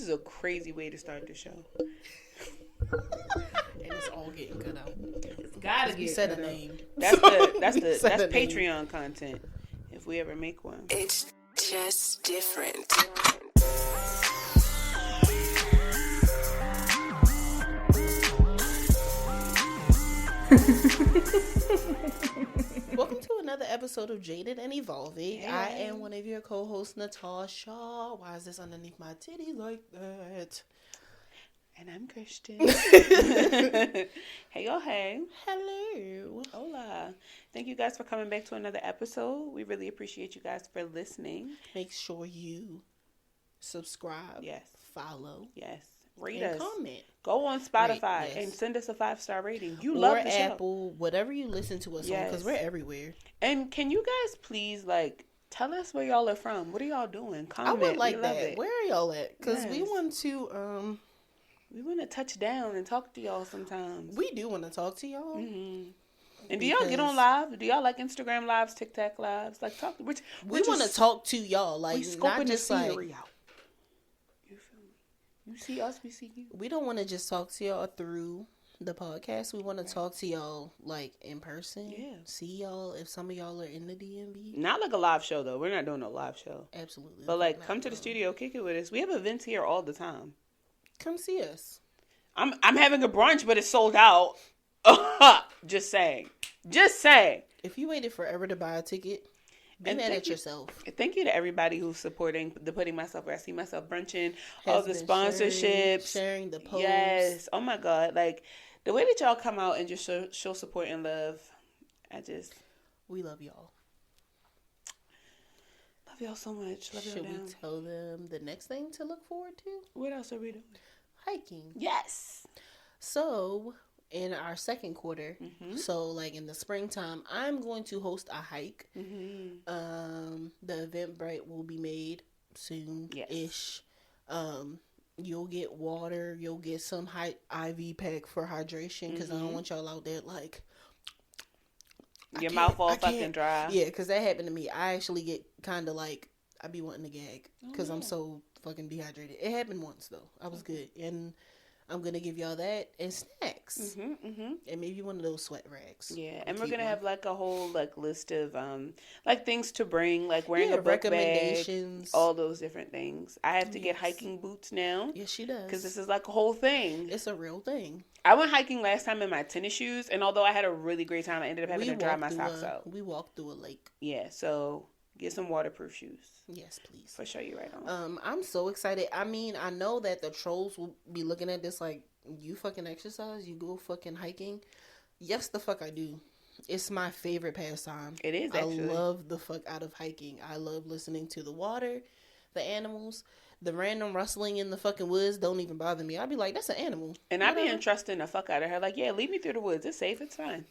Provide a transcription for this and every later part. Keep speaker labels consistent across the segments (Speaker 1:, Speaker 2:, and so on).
Speaker 1: is a crazy way to start the show.
Speaker 2: And it's all getting cut out. It's gotta get
Speaker 1: Set
Speaker 2: cut
Speaker 1: a
Speaker 2: out.
Speaker 1: name. That's Patreon content. If we ever make one.
Speaker 3: It's just different.
Speaker 2: Welcome to another episode of Jaded and Evolving. Hey. I am one of your co-hosts, Natasha. Why is this underneath my titties like that?
Speaker 1: And I'm Christian. Hey, y'all, hey.
Speaker 2: Hello.
Speaker 1: Hola. Thank you guys for coming back to another episode. We really appreciate you guys for listening.
Speaker 2: Make sure you subscribe.
Speaker 1: Yes.
Speaker 2: Follow.
Speaker 1: Yes. Rate
Speaker 2: and
Speaker 1: us.
Speaker 2: Comment.
Speaker 1: Go on Spotify and send us a 5-star rating. You love the show.
Speaker 2: Or Apple, whatever you listen to us on, because we're everywhere.
Speaker 1: And can you guys please, tell us where y'all are from? What are y'all doing? Comment.
Speaker 2: I would like that. Where are y'all at? Because we want to...
Speaker 1: We want to touch down and talk to y'all sometimes.
Speaker 2: We do want to talk to y'all.
Speaker 1: Mm-hmm. And do y'all get on live? Do y'all like Instagram lives, TikTok lives? Talk. We
Speaker 2: want to talk to y'all.
Speaker 1: We scoping the scenery out. You feel me? You see us, we see you.
Speaker 2: We don't want to just talk to y'all through the podcast. We want to talk to y'all in person.
Speaker 1: Yeah.
Speaker 2: See y'all if some of y'all are in the DMV.
Speaker 1: Not like a live show though. We're not doing a live show.
Speaker 2: Absolutely.
Speaker 1: But come to the studio, kick it with us. We have events here all the time.
Speaker 2: Come see us.
Speaker 1: I'm having a brunch, but it's sold out. Just saying.
Speaker 2: If you waited forever to buy a ticket, be mad at yourself.
Speaker 1: Thank you to everybody who's supporting the Putting Myself Where I See Myself brunching, all the sponsorships,
Speaker 2: sharing the posts.
Speaker 1: Yes. Oh my God. The way that y'all come out and just show support and love,
Speaker 2: we love y'all.
Speaker 1: Love y'all so much. Love
Speaker 2: Should
Speaker 1: y'all
Speaker 2: we tell them the next thing to look forward to?
Speaker 1: What else are we doing?
Speaker 2: Hiking.
Speaker 1: Yes.
Speaker 2: So, in our second quarter, so in the springtime, I'm going to host a hike. Mm-hmm. The Eventbrite will be made soon-ish. Yes. You'll get water. You'll get some IV pack for hydration because I don't want y'all out there
Speaker 1: your mouth all fucking dry.
Speaker 2: Yeah, because that happened to me. I actually get kind of I be wanting to gag because I'm so fucking dehydrated. It happened once though. I was good, and I'm gonna give y'all that and snacks, and maybe one of those sweat rags.
Speaker 1: Yeah, and we're gonna have a whole list of things to bring, wearing a book recommendations, bag, all those different things. I have to get hiking boots now.
Speaker 2: Yes, she does,
Speaker 1: because this is a whole thing.
Speaker 2: It's a real thing.
Speaker 1: I went hiking last time in my tennis shoes, and although I had a really great time, I ended up having to dry my socks out.
Speaker 2: We walked through a lake.
Speaker 1: Yeah, so get some waterproof shoes.
Speaker 2: Yes, please.
Speaker 1: For sure, you're right on.
Speaker 2: I'm so excited. I mean, I know that the trolls will be looking at this you fucking exercise, you go fucking hiking. Yes, the fuck I do. It's my favorite pastime.
Speaker 1: It is, actually.
Speaker 2: I love the fuck out of hiking. I love listening to the water, the animals. The random rustling in the fucking woods don't even bother me. I'd be like, that's an animal.
Speaker 1: And I'd be entrusting the fuck out of her. Yeah, lead me through the woods. It's safe. It's fine.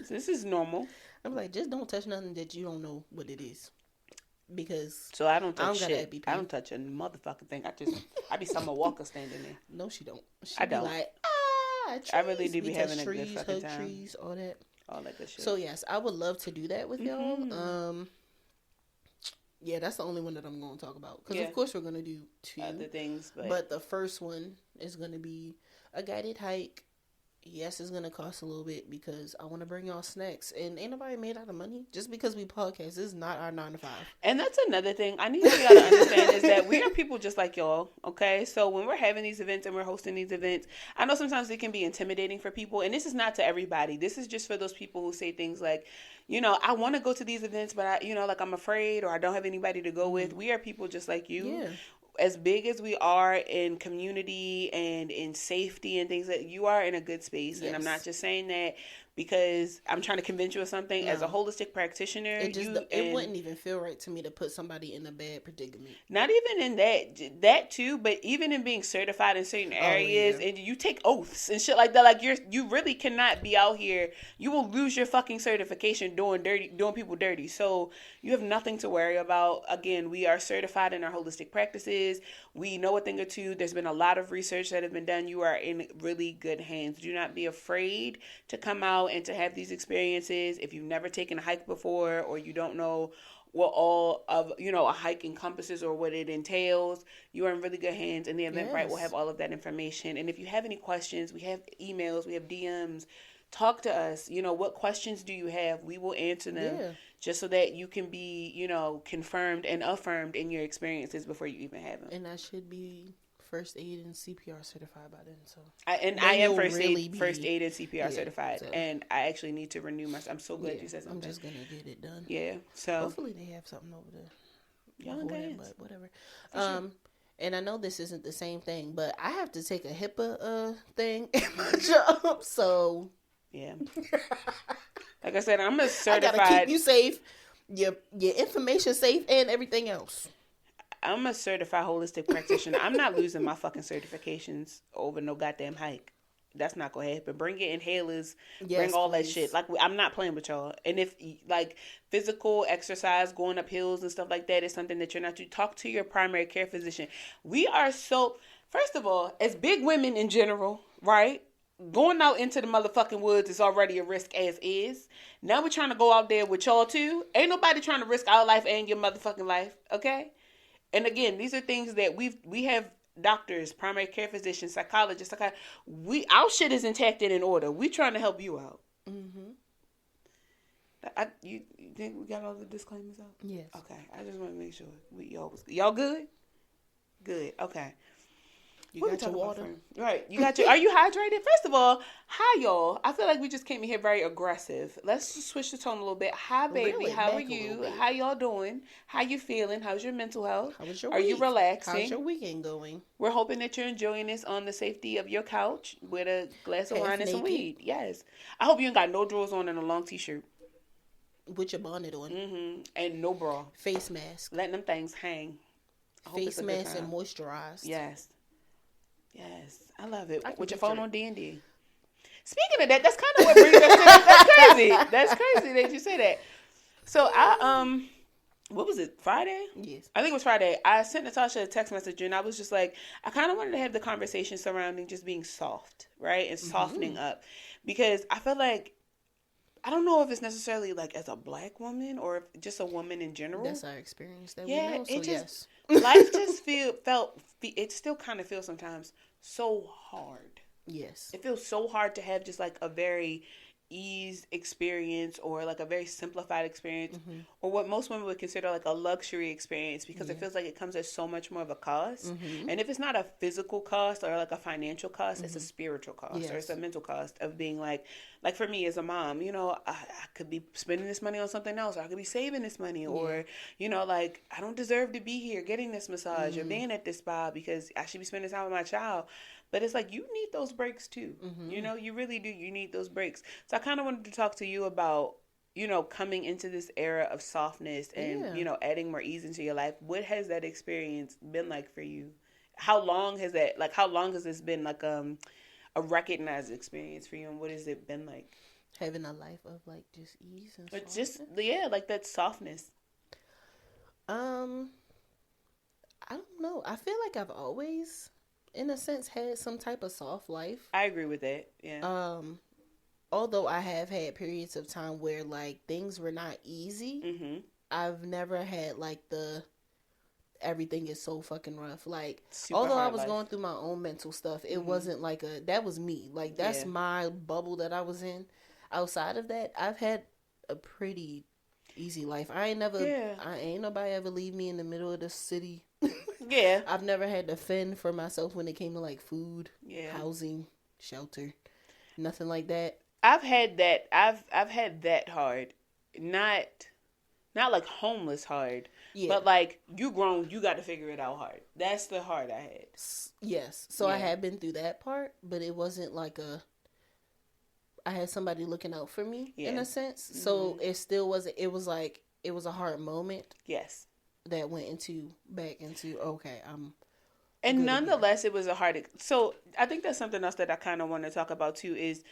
Speaker 1: This is normal.
Speaker 2: I'm like, just don't touch nothing that you don't know what it is. Because
Speaker 1: so I don't touch shit. I don't touch a motherfucking thing. I be Summer Walker standing there.
Speaker 2: No, she don't.
Speaker 1: I don't.
Speaker 2: Trees.
Speaker 1: I really do be having a good fucking
Speaker 2: time. Trees, all that
Speaker 1: good shit.
Speaker 2: So yes, I would love to do that with y'all. Yeah, that's the only one that I'm going to talk about. Because of course we're going to do two
Speaker 1: other things.
Speaker 2: But the first one is going to be a guided hike. Yes, it's going to cost a little bit because I want to bring y'all snacks. And ain't nobody made out of money. Just because we podcast, this is not our 9 to 5.
Speaker 1: And that's another thing I need y'all to understand is that we are people just like y'all, okay? So when we're having these events and we're hosting these events, I know sometimes it can be intimidating for people. And this is not to everybody. This is just for those people who say things like, I want to go to these events, but I'm afraid or I don't have anybody to go with. We are people just like you. Yeah. As big as we are in community and in safety and things, that you are in a good space. Yes. And I'm not just saying that because I'm trying to convince you of something. No. As a holistic practitioner,
Speaker 2: it wouldn't even feel right to me to put somebody in a bad predicament.
Speaker 1: Not even in that too, but even in being certified in certain areas, and you take oaths and shit like that. You really cannot be out here. You will lose your fucking certification doing people dirty. So you have nothing to worry about. Again, we are certified in our holistic practices. We know a thing or two. There's been a lot of research that has been done. You are in really good hands. Do not be afraid to come out and to have these experiences. If you've never taken a hike before or you don't know what all of, a hike encompasses or what it entails, you are in really good hands. And the Eventbrite will have all of that information. And if you have any questions, we have emails, we have DMs. Talk to us. What questions do you have? We will answer them just so that you can be, confirmed and affirmed in your experiences before you even have them.
Speaker 2: And I should be first aid and CPR certified by then. So
Speaker 1: I am first aid and CPR certified. So. And I actually need to renew my. I'm so glad you said something.
Speaker 2: I'm just going to get it done.
Speaker 1: Yeah. So
Speaker 2: hopefully they have something over there. But whatever.
Speaker 1: Sure.
Speaker 2: And I know this isn't the same thing, but I have to take a HIPAA thing at my job. So...
Speaker 1: Yeah. Like I said, I'm a certified...
Speaker 2: I gotta keep you safe, your information safe, and everything else.
Speaker 1: I'm a certified holistic practitioner. I'm not losing my fucking certifications over no goddamn hike. That's not gonna happen. Bring your inhalers. Bring all that shit. Like, I'm not playing with y'all. And if, like, physical exercise, going up hills and stuff like that is something that you're not to, talk to your primary care physician. We are so... First of all, as big women in general, right? Going out into the motherfucking woods is already a risk as is. Now we're trying to go out there with y'all too. Ain't nobody trying to risk our life and your motherfucking life, okay? And again, these are things that we have doctors, primary care physicians, psychologists. Our shit is intact and in order. We trying to help you out.
Speaker 2: Mm-hmm.
Speaker 1: You think we got all the disclaimers out?
Speaker 2: Yes.
Speaker 1: Okay. I just want to make sure y'all good. Good. Okay.
Speaker 2: You got your water.
Speaker 1: Right. Are you hydrated? First of all, hi, y'all. I feel like we just came in here very aggressive. Let's just switch the tone a little bit. Hi, baby.
Speaker 2: Really?
Speaker 1: How are you? How y'all doing? How you feeling? How's your mental health?
Speaker 2: How was your
Speaker 1: week? Are you relaxing?
Speaker 2: How's your weekend going?
Speaker 1: We're hoping that you're enjoying this on the safety of your couch with a glass of wine and some weed. Yes. I hope you ain't got no drawers on and a long t-shirt.
Speaker 2: With your bonnet on.
Speaker 1: Mm-hmm. And no bra.
Speaker 2: Face mask.
Speaker 1: Letting them things hang.
Speaker 2: Face mask and moisturized.
Speaker 1: Yes. Yes, I love it. With your
Speaker 2: phone
Speaker 1: phone on D&D. Speaking of that, that's kind of what brings us to that's crazy. That's crazy that you say that. So what was it? Friday?
Speaker 2: Yes.
Speaker 1: I think it was Friday. I sent Natasha a text message and I was just like, I kind of wanted to have the conversation surrounding just being soft, right? And softening up. Because I feel like, I don't know if it's necessarily like as a black woman or if just a woman in general.
Speaker 2: That's our experience that we know, so yes.
Speaker 1: Life just it still kind of feels sometimes so hard.
Speaker 2: Yes.
Speaker 1: It feels so hard to have just like a very ease experience or like a very simplified experience or what most women would consider like a luxury experience because it feels like it comes at so much more of a cost. And if it's not a physical cost or like a financial cost, it's a spiritual cost or it's a mental cost of being like for me as a mom, I could be spending this money on something else or I could be saving this money or, like I don't deserve to be here getting this massage or being at this spa because I should be spending time with my child. But it's like, you need those breaks too. You really do. You need those breaks. So I kind of wanted to talk to you about, coming into this era of softness and, adding more ease into your life. What has that experience been like for you? How long has this been like a recognized experience for you? And what has it been like?
Speaker 2: Having a life of like just ease and softness?
Speaker 1: Just, like that softness.
Speaker 2: I don't know. I feel like I've always... in a sense, had some type of soft life.
Speaker 1: I agree with that. Yeah.
Speaker 2: Although I have had periods of time where like things were not easy. I've never had like everything is so fucking rough. Like, super although I was going through my own mental stuff, it wasn't like that was me. Like that's my bubble that I was in. Outside of that, I've had a pretty easy life. I ain't nobody ever leave me in the middle of the city.
Speaker 1: Yeah.
Speaker 2: I've never had to fend for myself when it came to like food, housing, shelter, nothing like that.
Speaker 1: I've had that. I've had that hard. Not like homeless hard. Yeah. But like you grown, you got to figure it out hard. That's the hard I had.
Speaker 2: Yes. So I had been through that part, but it wasn't like I had somebody looking out for me in a sense. So it still wasn't, it was like, it was a hard moment.
Speaker 1: Yes.
Speaker 2: That went back into okay,
Speaker 1: and nonetheless again. It was a hard. So I think that's something else that I kind of want to talk about too. Is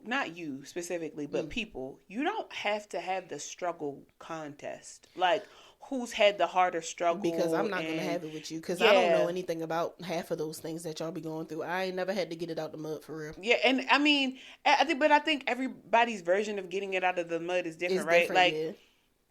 Speaker 1: not you specifically, but people. You don't have to have the struggle contest. Like who's had the harder struggle.
Speaker 2: Because I'm not going to have it with you. Because I don't know anything about half of those things that y'all be going through. I ain't never had to get it out the mud for real.
Speaker 1: Yeah, and I mean, I think everybody's version of getting it out of the mud is different, right? Like, yeah.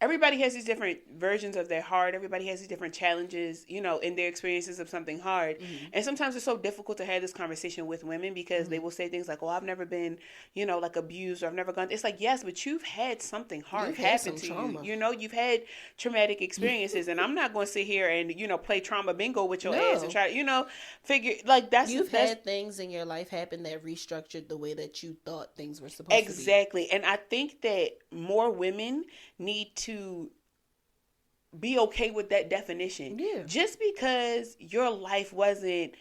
Speaker 1: Everybody has these different versions of their hard. Everybody has these different challenges, you know, in their experiences of something hard. Mm-hmm. And sometimes it's so difficult to have this conversation with women because they will say things like, oh, I've never been, you know, like abused, or I've never gone. It's like, yes, but you've had something hard happen to you. You know, you've had traumatic experiences. And I'm not going to sit here and, you know, play trauma bingo with your ass and try to, you know, figure, like, You've
Speaker 2: had things in your life happen that restructured the way that you thought things were supposed to be.
Speaker 1: Exactly. And I think that more women need to be okay with that definition. Yeah. Just because your life wasn't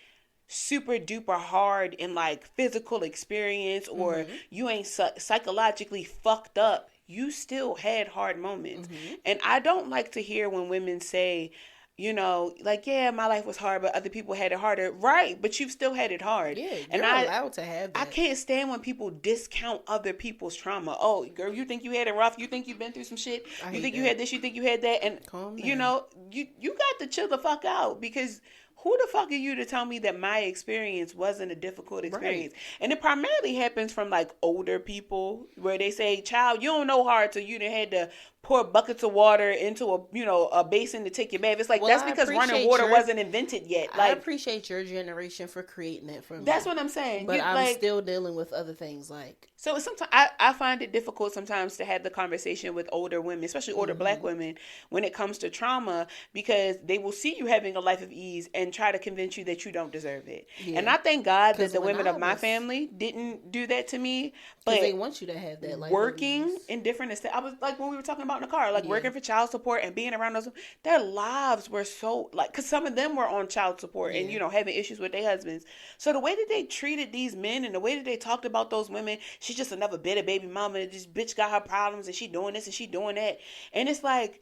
Speaker 1: super duper hard in like physical experience, or you ain't psychologically fucked up, you still had hard moments. And I don't like to hear when women say, you know, like, yeah, my life was hard, but other people had it harder. Right, but you've still had it hard.
Speaker 2: Yeah, you're allowed to have that.
Speaker 1: I can't stand when people discount other people's trauma. Oh, girl, you think you had it rough? You think you've been through some shit? You think you had this? You think you had that? And, you know, you got to chill the fuck out, because who the fuck are you to tell me that my experience wasn't a difficult experience? Right. And it primarily happens from like older people, where they say, child, you don't know hard till you done had to pour buckets of water into a basin to take your bath. It's like, that's because running water wasn't invented yet. Like,
Speaker 2: I appreciate your generation for creating that for me.
Speaker 1: That's what I'm saying.
Speaker 2: But I'm still dealing with other things like.
Speaker 1: So sometimes I find it difficult sometimes to have the conversation with older women, especially older Black women, when it comes to trauma, because they will see you having a life of ease and try to convince you that you don't deserve it. Yeah. And I thank God that the women of my family didn't do that to me. But
Speaker 2: they want you to have that life
Speaker 1: working in different estates. I was like, when we were talking about in the car, like working for child support and being around those, their lives were so like, because some of them were on child support and, you know, having issues with their husbands. So the way that they treated these men and the way that they talked about those women, she's just another bitter baby mama, and this bitch got her problems and she doing this and she doing that. And it's like,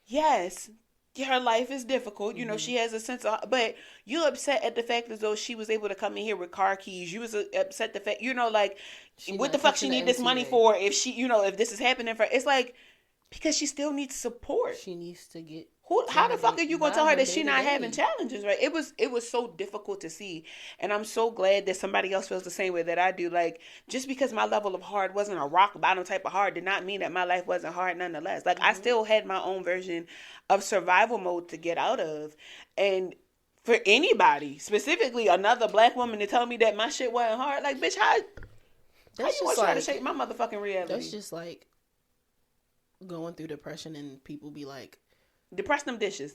Speaker 1: yes, her life is difficult. You know, she has a sense of, but you're upset at the fact as though she was able to come in here with car keys. You was upset the fact, you know, like, what the fuck she need this money for if she, you know, if this is happening for, it's like, because she still needs support.
Speaker 2: She needs to get.
Speaker 1: How the fuck are you gonna tell her that she not having challenges, right? It was so difficult to see, and I'm so glad that somebody else feels the same way that I do. Like, just because my level of hard wasn't a rock bottom type of hard did not mean that my life wasn't hard nonetheless. Like, I still had my own version of survival mode to get out of, and for anybody, specifically another Black woman, to tell me that my shit wasn't hard, like, bitch, how you want to try to shape my motherfucking reality?
Speaker 2: That's just like going through depression and people be like,
Speaker 1: depress them dishes.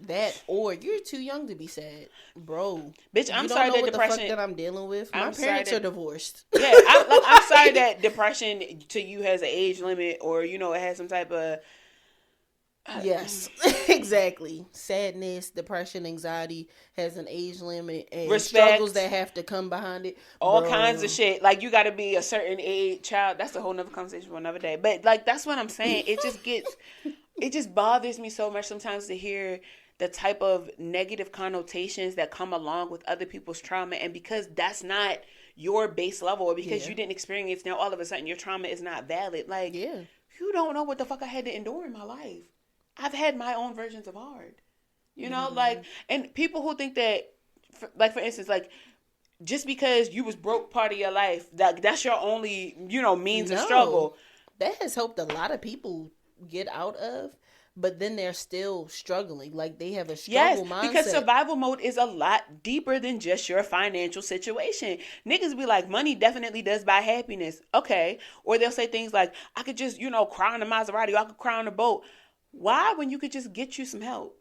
Speaker 2: That, or you're too young to be sad, bro.
Speaker 1: Bitch, I'm sorry that depression
Speaker 2: the fuck that I'm dealing with. My parents are divorced.
Speaker 1: Yeah, I'm sorry that depression to you has an age limit, or, you know, it has some type of.
Speaker 2: Yes, exactly. Sadness, depression, anxiety has an age limit, and struggles that have to come behind it.
Speaker 1: All kinds of shit. Like, you got to be a certain age, child. That's a whole nother conversation for another day. But like, that's what I'm saying. It just it just bothers me so much sometimes to hear the type of negative connotations that come along with other people's trauma, and because that's not your base level, or because you didn't experience, now all of a sudden your trauma is not valid. Like, you don't know what the fuck I had to endure in my life. I've had my own versions of hard, you know, like, and people who think that, like, for instance, like, just because you was broke part of your life, that's your only, you know, means of struggle.
Speaker 2: That has helped a lot of people get out of, but then they're still struggling. Like, they have a struggle mindset.
Speaker 1: Yes, because survival mode is a lot deeper than just your financial situation. Niggas be like, money definitely does buy happiness. Okay. Or they'll say things like, I could just, you know, cry on a Maserati, or I could cry on a boat. Why, when you could just get you some help?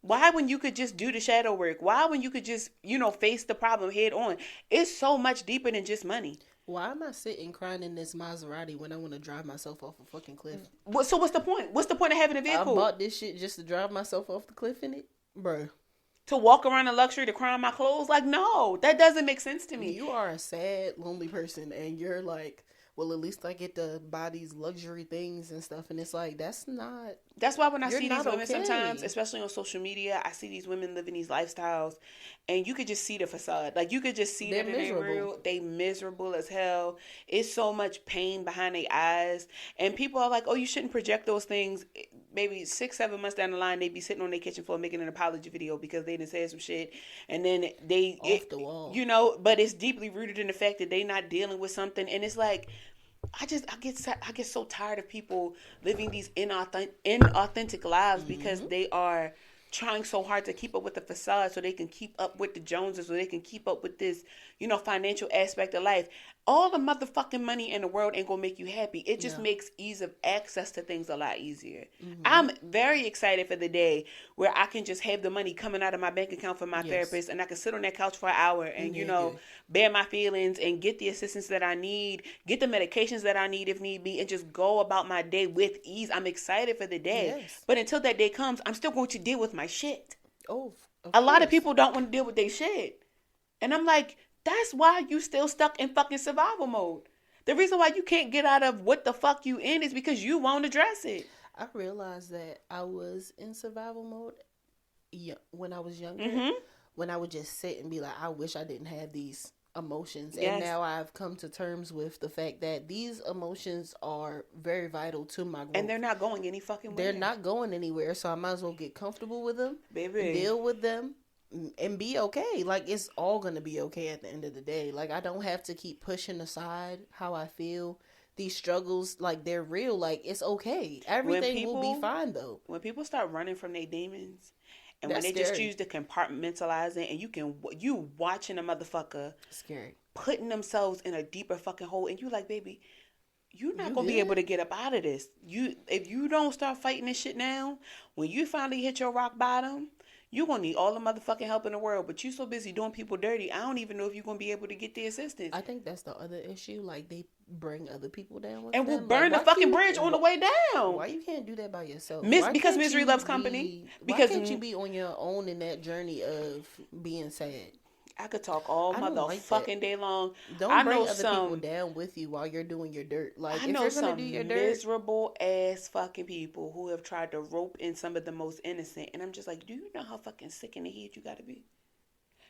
Speaker 1: Why, when you could just do the shadow work? Why, when you could just, you know, face the problem head on? It's so much deeper than just money.
Speaker 2: Why am I sitting crying in this Maserati when I want to drive myself off a fucking cliff?
Speaker 1: So what's the point? What's the point of having a vehicle?
Speaker 2: I bought this shit just to drive myself off the cliff in it? Bro.
Speaker 1: To walk around in luxury, to cry on my clothes? Like, no, that doesn't make sense to me.
Speaker 2: You are a sad, lonely person, and you're like, well, at least I get to buy these luxury things and stuff. And it's like, that's not
Speaker 1: That's why when I
Speaker 2: You're
Speaker 1: see these
Speaker 2: not
Speaker 1: women
Speaker 2: okay.
Speaker 1: sometimes, especially on social media, I see these women living these lifestyles, and you could just see the facade. Like, you could just see
Speaker 2: They're
Speaker 1: that it ain't
Speaker 2: miserable.
Speaker 1: real. They miserable as hell. It's so much pain behind their eyes. And people are like, oh, you shouldn't project those things. Maybe 6-7 months down the line, they be sitting on their kitchen floor making an apology video because they didn't say some shit. And then
Speaker 2: Off the wall.
Speaker 1: you know, but it's deeply rooted in the fact that they not dealing with something. And it's like, I get so tired of people living these inauthentic lives because they are trying so hard to keep up with the facade so they can keep up with the Joneses, so they can keep up with this, financial aspect of life. All the motherfucking money in the world ain't gonna make you happy. It just makes ease of access to things a lot easier. I'm very excited for the day where I can just have the money coming out of my bank account for my therapist, and I can sit on that couch for an hour and bear my feelings and get the assistance that I need, get the medications that I need if need be, and just go about my day with ease. I'm excited for the day. But until that day comes, I'm still going to deal with my shit. A lot of people don't want to deal with their shit. And I'm like, that's why you still stuck in fucking survival mode. The reason why you can't get out of what the fuck you in is because you won't address it.
Speaker 2: I realized that I was in survival mode when I was younger. When I would just sit and be like, I wish I didn't have these emotions. And now I've come to terms with the fact that these emotions are very vital to my growth.
Speaker 1: And they're not going any fucking way.
Speaker 2: They're not going anywhere, so I might as well get comfortable with them,
Speaker 1: baby,
Speaker 2: deal with them, and be okay. Like, it's all gonna be okay at the end of the day. Like, I don't have to keep pushing aside how I feel. These struggles, like, they're real. Like, it's okay. Everything will be fine, though.
Speaker 1: When people start running from their demons, and when they just choose to compartmentalize it, and you watching a motherfucker
Speaker 2: scary
Speaker 1: putting themselves in a deeper fucking hole, and you like, baby, you're not gonna be able to get up out of this. If you don't start fighting this shit now, when you finally hit your rock bottom, you're going to need all the motherfucking help in the world, but you so busy doing people dirty, I don't even know if you're going to be able to get the assistance.
Speaker 2: I think that's the other issue. Like, they bring other people down with
Speaker 1: and
Speaker 2: them.
Speaker 1: we'll burn the fucking bridge on the way down.
Speaker 2: Why you can't do that by yourself?
Speaker 1: Because misery loves company.
Speaker 2: Why can't you be on your own in that journey of being sad?
Speaker 1: I could talk all motherfucking day long.
Speaker 2: Don't bring other people down with you while you're doing your dirt. Like,
Speaker 1: I know some miserable ass fucking people who have tried to rope in some of the most innocent, and I'm just like, do you know how fucking sick in the head you gotta be?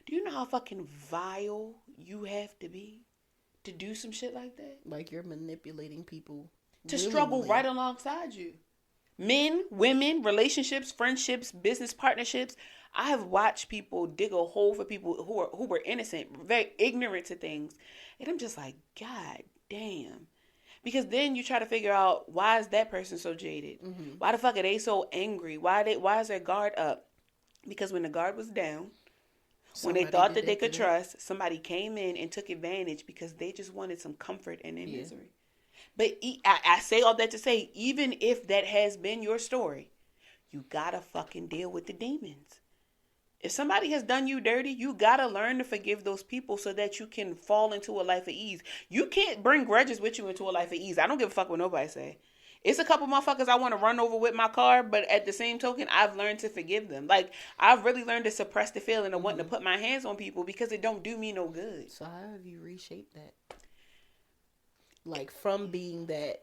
Speaker 1: Do you know how fucking vile you have to be to do some shit like that?
Speaker 2: Like, you're manipulating people
Speaker 1: to struggle right alongside you. Men, women, relationships, friendships, business partnerships. I have watched people dig a hole for people who were innocent, very ignorant to things. And I'm just like, God damn. Because then you try to figure out, why is that person so jaded? Why the fuck are they so angry? Why is their guard up? Because when the guard was down, when they thought that they could trust, somebody came in and took advantage because they just wanted some comfort in their misery. But I say all that to say, even if that has been your story, you gotta fucking deal with the demons. If somebody has done you dirty, you gotta learn to forgive those people so that you can fall into a life of ease. You can't bring grudges with you into a life of ease. I don't give a fuck what nobody say. It's a couple motherfuckers I want to run over with my car, but at the same token, I've learned to forgive them. Like, I've really learned to suppress the feeling of wanting to put my hands on people because it don't do me no good.
Speaker 2: So how have you reshaped that? Like, from being that,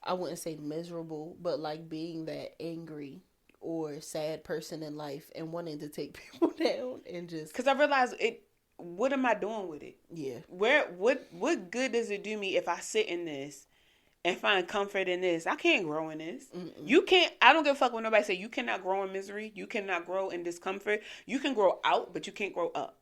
Speaker 2: I wouldn't say miserable, but like being that angry or sad person in life and wanting to take people down and just...
Speaker 1: Because I realized what am I doing with it?
Speaker 2: Yeah.
Speaker 1: What good does it do me if I sit in this and find comfort in this? I can't grow in this. You can't... I don't give a fuck when nobody say you cannot grow in misery. You cannot grow in discomfort. You can grow out, but you can't grow up.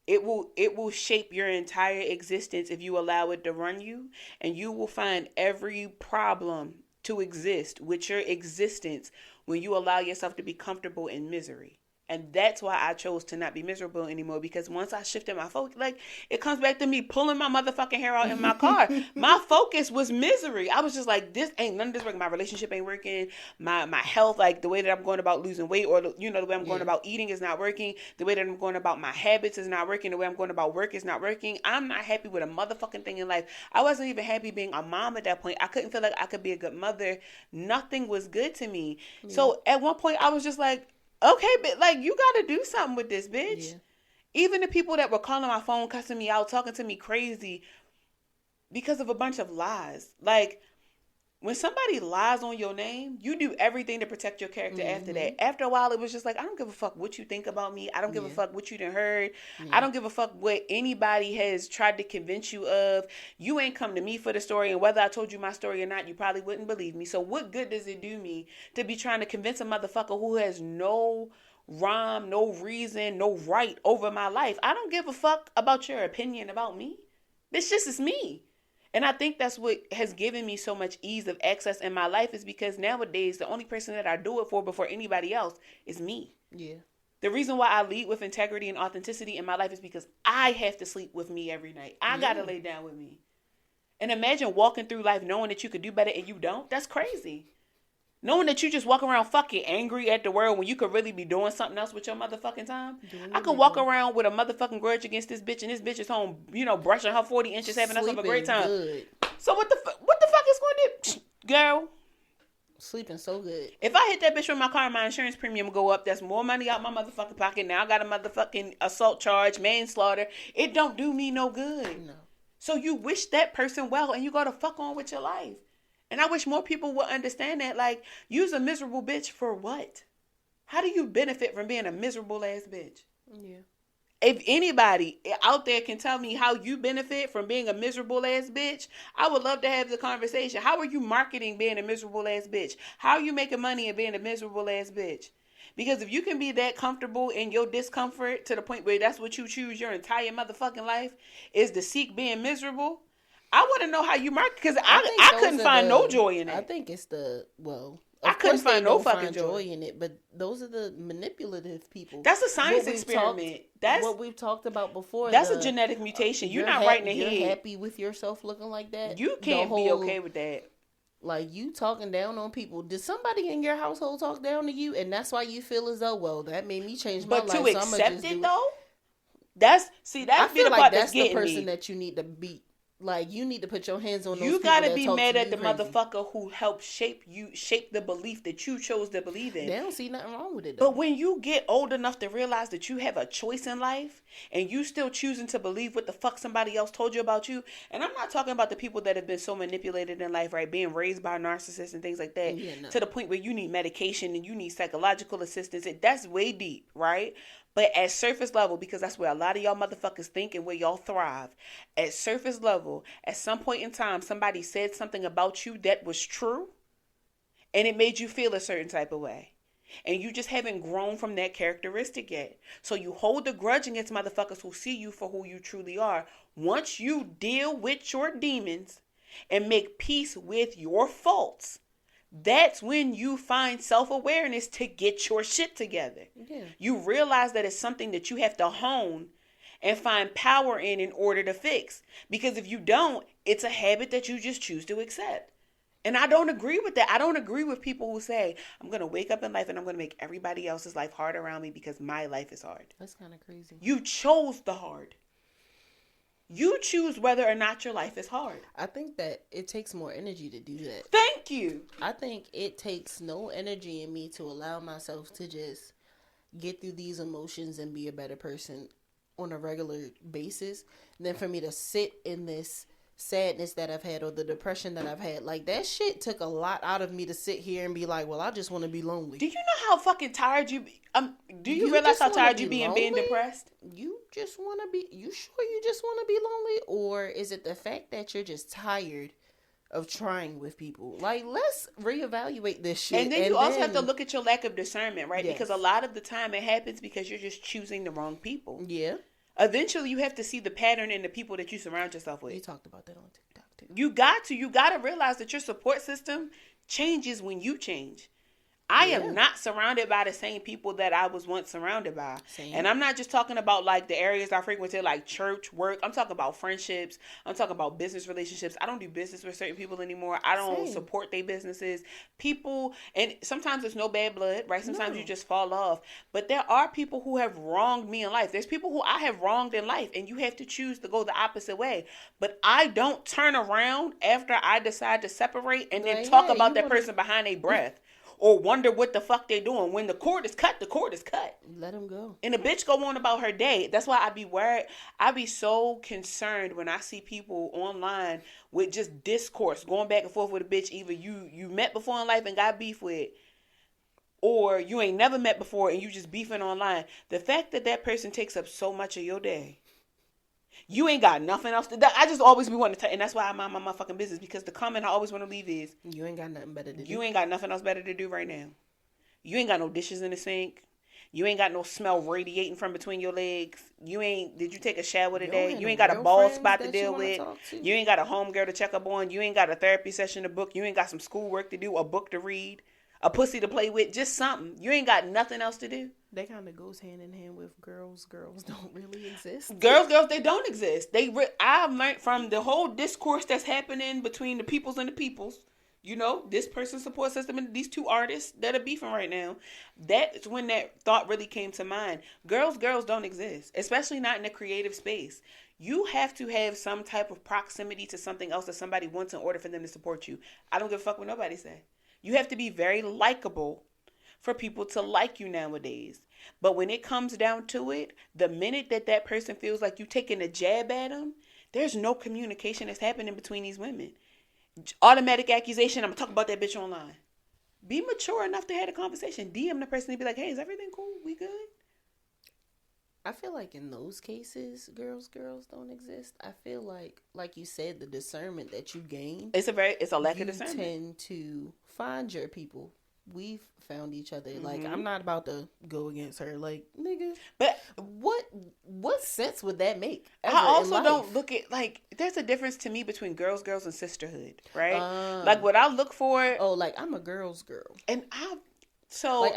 Speaker 1: It will shape your entire existence if you allow it to run you, and you will find every problem to exist with your existence when you allow yourself to be comfortable in misery. And that's why I chose to not be miserable anymore, because once I shifted my focus, like, it comes back to me pulling my motherfucking hair out in my car. My focus was misery. I was just like, this ain't none of this working. My relationship ain't working. My health, like the way that I'm going about losing weight, or the way I'm going about eating is not working. The way that I'm going about my habits is not working. The way I'm going about work is not working. I'm not happy with a motherfucking thing in life. I wasn't even happy being a mom at that point. I couldn't feel like I could be a good mother. Nothing was good to me. Yeah. So at one point I was just like, okay, but like, you got to do something with this, bitch. Yeah. Even the people that were calling my phone, cussing me out, talking to me crazy because of a bunch of lies. Like, when somebody lies on your name, you do everything to protect your character after that. After a while, it was just like, I don't give a fuck what you think about me. I don't give a fuck what you done heard. I don't give a fuck what anybody has tried to convince you of. You ain't come to me for the story, and whether I told you my story or not, you probably wouldn't believe me. So what good does it do me to be trying to convince a motherfucker who has no rhyme, no reason, no right over my life? I don't give a fuck about your opinion about me. This just is me. And I think that's what has given me so much ease of access in my life, is because nowadays the only person that I do it for before anybody else is me.
Speaker 2: Yeah.
Speaker 1: The reason why I lead with integrity and authenticity in my life is because I have to sleep with me every night. I got to lay down with me. And imagine walking through life knowing that you could do better and you don't. That's crazy. Knowing that you just walk around fucking angry at the world when you could really be doing something else with your motherfucking time. I could walk around with a motherfucking grudge against this bitch, and this bitch is home, brushing her 40 inches, having us have a great time. Good. So what the fuck is going to do? Girl.
Speaker 2: Sleeping so good.
Speaker 1: If I hit that bitch with my car, my insurance premium go up. That's more money out my motherfucking pocket. Now I got a motherfucking assault charge, manslaughter. It don't do me no good. No. So you wish that person well, and you go to fuck on with your life. And I wish more people would understand that. Like, you's a miserable bitch for what? How do you benefit from being a miserable ass bitch?
Speaker 2: Yeah.
Speaker 1: If anybody out there can tell me how you benefit from being a miserable ass bitch, I would love to have the conversation. How are you marketing being a miserable ass bitch? How are you making money and being a miserable ass bitch? Because if you can be that comfortable in your discomfort to the point where that's what you choose your entire motherfucking life is to seek being miserable, I want to know how you market, because I couldn't find no joy in it.
Speaker 2: I think it's
Speaker 1: I couldn't find no fucking joy
Speaker 2: in it, but those are the manipulative people.
Speaker 1: That's a science experiment. That's
Speaker 2: what we've talked about before.
Speaker 1: That's a genetic mutation. You're not right in the head.
Speaker 2: You're happy with yourself looking like that.
Speaker 1: You can't be okay with that.
Speaker 2: Like, you talking down on people. Did somebody in your household talk down to you, and that's why you feel as though, well, that made me change my life.
Speaker 1: But to accept it though,
Speaker 2: I feel like that's the person that you need to beat. Like, you need to put your hands on those people.
Speaker 1: You gotta be mad at the motherfucker who helped shape the belief that you chose to believe in.
Speaker 2: They don't see nothing wrong with it, though.
Speaker 1: But when you get old enough to realize that you have a choice in life, and you still choosing to believe what the fuck somebody else told you about you, and I'm not talking about the people that have been so manipulated in life, right? Being raised by narcissists and things like that, to the point where you need medication and you need psychological assistance. That's way deep, right? But at surface level, because that's where a lot of y'all motherfuckers think and where y'all thrive. At surface level, at some point in time, somebody said something about you that was true, and it made you feel a certain type of way. And you just haven't grown from that characteristic yet. So you hold a grudge against motherfuckers who see you for who you truly are. Once you deal with your demons and make peace with your faults, that's when you find self-awareness to get your shit together. Yeah. You realize that it's something that you have to hone and find power in order to fix. Because if you don't, it's a habit that you just choose to accept. And I don't agree with that. I don't agree with people who say, I'm going to wake up in life and I'm going to make everybody else's life hard around me because my life is hard.
Speaker 2: That's kind of crazy.
Speaker 1: You chose the hard. You choose whether or not your life is hard.
Speaker 2: I think that it takes more energy to do that.
Speaker 1: Thank you.
Speaker 2: I think it takes no energy in me to allow myself to just get through these emotions and be a better person on a regular basis than for me to sit in this sadness that I've had or the depression that I've had. Like, that shit took a lot out of me to sit here and be like, well, I just want to be lonely.
Speaker 1: Do you know how fucking tired you be? Do you realize how tired you be in being depressed?
Speaker 2: You just want to be, you sure you just want to be lonely? Or is it the fact that you're just tired of trying with people? Like, let's reevaluate this shit.
Speaker 1: And then you also have to look at your lack of discernment, right? Yes. Because a lot of the time it happens because you're just choosing the wrong people.
Speaker 2: Yeah.
Speaker 1: Eventually, you have to see the pattern in the people that you surround yourself with.
Speaker 2: You talked about that on TikTok, too.
Speaker 1: You got to realize that your support system changes when you change. I am not surrounded by the same people that I was once surrounded by. Same. And I'm not just talking about like the areas I frequented, like church, work. I'm talking about friendships. I'm talking about business relationships. I don't do business with certain people anymore. I don't support their businesses. People, and sometimes it's no bad blood, right? Sometimes you just fall off. But there are people who have wronged me in life. There's people who I have wronged in life, and you have to choose to go the opposite way. But I don't turn around after I decide to separate and then talk about that person behind their breath. or wonder what the fuck they're doing. When the cord is cut, the cord is cut.
Speaker 2: Let them go.
Speaker 1: And the bitch go on about her day. That's why I be worried. I be so concerned when I see people online with just discourse, going back and forth with a bitch either you met before in life and got beef with, or you ain't never met before and you just beefing online. The fact that that person takes up so much of your day, you ain't got nothing else to do. I just always be wanting to tell, and that's why I mind my motherfucking business, because the comment I always want to leave is,
Speaker 2: you ain't got nothing better to do.
Speaker 1: You ain't got nothing else better to do right now. You ain't got no dishes in the sink. You ain't got no smell radiating from between your legs. Did you take a shower today? You ain't got a bald spot to deal with. You ain't got a homegirl to check up on. You ain't got a therapy session to book. You ain't got some schoolwork to do, a book to read, a pussy to play with, just something. You ain't got nothing else to do.
Speaker 2: That kind of goes hand in hand with girls. Girls don't really exist.
Speaker 1: Girls, they don't exist. I've learned from the whole discourse that's happening between the peoples and the peoples. You know, this person's support system and these two artists that are beefing right now. That's when that thought really came to mind. Girls don't exist, especially not in a creative space. You have to have some type of proximity to something else that somebody wants in order for them to support you. I don't give a fuck what nobody say. You have to be very likable for people to like you nowadays. But when it comes down to it, the minute that person feels like you taking a jab at them, there's no communication that's happening between these women. Automatic accusation, I'm going to talk about that bitch online. Be mature enough to have a conversation. DM the person and be like, hey, is everything cool? We good?
Speaker 2: I feel like in those cases, girls don't exist. I feel like you said, the discernment that you gain.
Speaker 1: It's a lack of discernment.
Speaker 2: You tend to find your people. We've found each other. Mm-hmm. Like, I'm not about to go against her. Like, nigga. But what sense would that make?
Speaker 1: I also don't look at, like, there's a difference to me between girls and sisterhood, right? Like, what I look for.
Speaker 2: Oh, like, I'm a girl's girl.
Speaker 1: And I